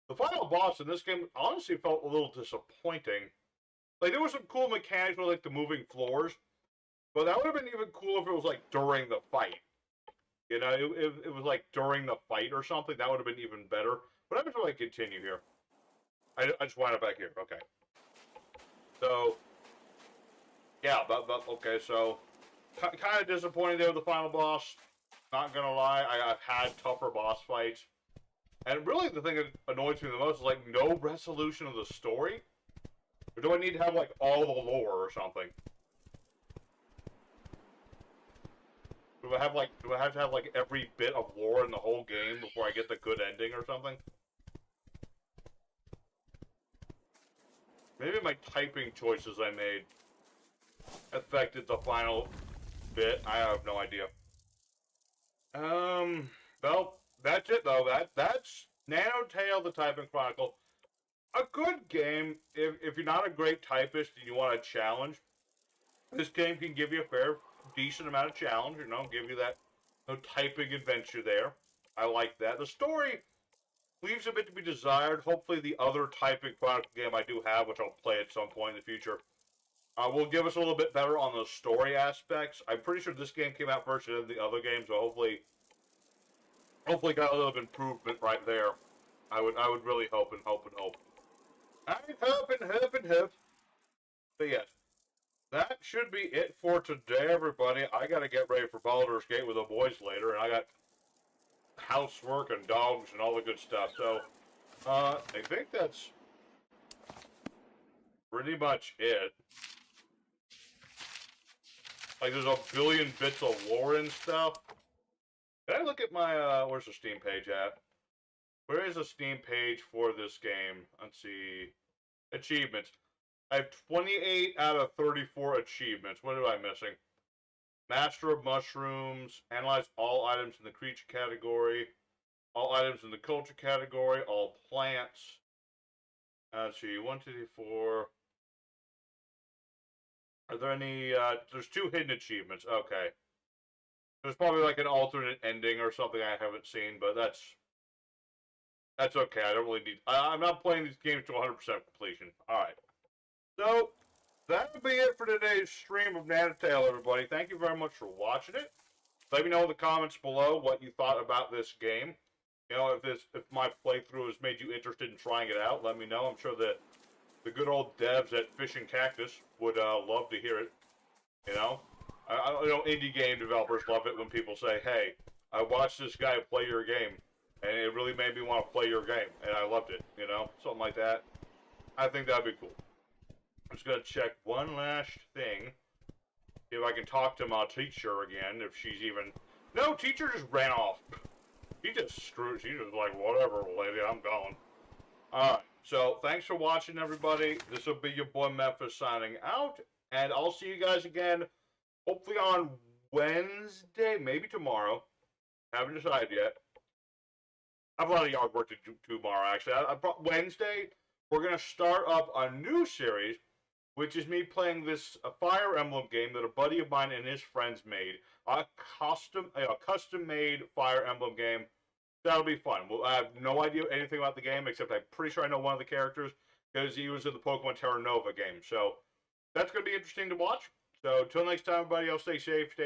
The final boss in this game honestly felt a little disappointing. Like, there were some cool mechanics with, like, the moving floors. But that would have been even cool if it was, like, during the fight. You know, it was, like, during the fight or something. That would have been even better. But I'm just going to continue here. I just wind up back here. Okay. So, yeah, but okay, so kind of disappointed there with the final boss. Not gonna lie, I've had tougher boss fights. And really the thing that annoys me the most is like no resolution of the story. Or do I need to have like all the lore or something? Do I have to have like every bit of lore in the whole game before I get the good ending or something? Maybe my typing choices I made affected the final bit. I have no idea. Well, that's it though. That's Nanotale the Typing Chronicle. A good game if you're not a great typist and you want a challenge. This game can give you a fair, decent amount of challenge. You know, give you that typing adventure there. I like that. The story leaves a bit to be desired. Hopefully, the other typing chronicle game I do have, which I'll play at some point in the future, will give us a little bit better on the story aspects. I'm pretty sure this game came out first than the other game, so hopefully got a little bit of improvement right there. I would really hope and hope and hope. I hope and hope and hope. But yes, that should be it for today, everybody. I gotta get ready for Baldur's Gate with the boys later, and I got housework and dogs and all the good stuff. So, I think that's pretty much it. Like, there's a billion bits of lore and stuff. Can I look at my, where's the Steam page at? Where is the Steam page for this game? Let's see. Achievements. I have 28 out of 34 achievements. What am I missing? Master of Mushrooms. Analyze all items in the creature category. All items in the culture category. All plants. Let's see. 1, 2, 3, 4. Are there any, there's 2 hidden achievements. Okay. There's probably like an alternate ending or something I haven't seen, but that's okay. I don't really need, I'm not playing these games to 100% completion. Alright. So, that'll be it for today's stream of Nanotale, everybody. Thank you very much for watching it. Let me know in the comments below what you thought about this game. You know, if my playthrough has made you interested in trying it out, let me know. I'm sure that the good old devs at Fish and Cactus would love to hear it. You know? I know indie game developers love it when people say, hey, I watched this guy play your game, and it really made me want to play your game, and I loved it, you know? Something like that. I think that'd be cool. I'm just going to check one last thing. See if I can talk to my teacher again, if she's even... No, teacher just ran off. She just like, whatever, lady, I'm gone. Alright, so thanks for watching, everybody. This will be your boy Memphis signing out, and I'll see you guys again, hopefully on Wednesday, maybe tomorrow. Haven't decided yet. I have a lot of yard work to do tomorrow, actually. Wednesday, we're going to start up a new series, which is me playing this Fire Emblem game that a buddy of mine and his friends made. A custom-made Fire Emblem game. That'll be fun. Well, I have no idea anything about the game, except I'm pretty sure I know one of the characters, because he was in the Pokemon Terra Nova game. So, that's going to be interesting to watch. So, till next time, everybody, I'll stay safe, stay